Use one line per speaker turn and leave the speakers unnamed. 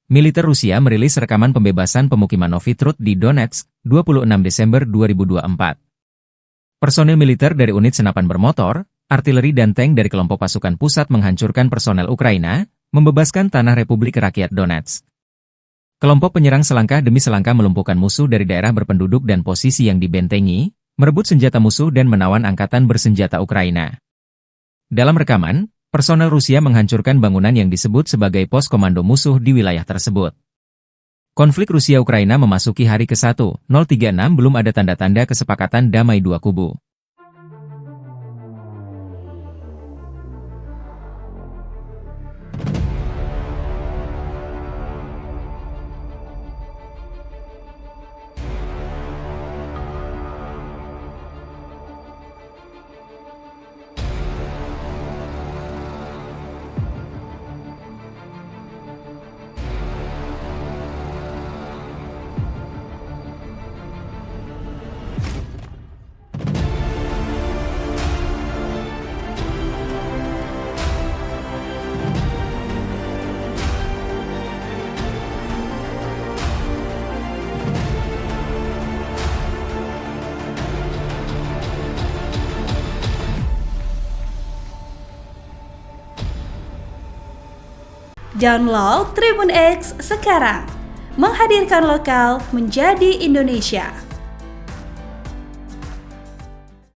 Militer Rusia merilis rekaman pembebasan pemukiman Novitrud di Donetsk, 26 Desember 2024. Personil militer dari unit senapan bermotor, artileri dan tank dari kelompok pasukan pusat menghancurkan personel Ukraina, membebaskan tanah Republik Rakyat Donetsk. Kelompok penyerang selangkah demi selangkah melumpuhkan musuh dari daerah berpenduduk dan posisi yang dibentengi, merebut senjata musuh dan menawan angkatan bersenjata Ukraina. Dalam rekaman, personel Rusia menghancurkan bangunan yang disebut sebagai pos komando musuh di wilayah tersebut. Konflik Rusia-Ukraina memasuki hari ke-1, 036 belum ada tanda-tanda kesepakatan damai dua kubu.
Download Tribun X sekarang, menghadirkan lokal menjadi Indonesia.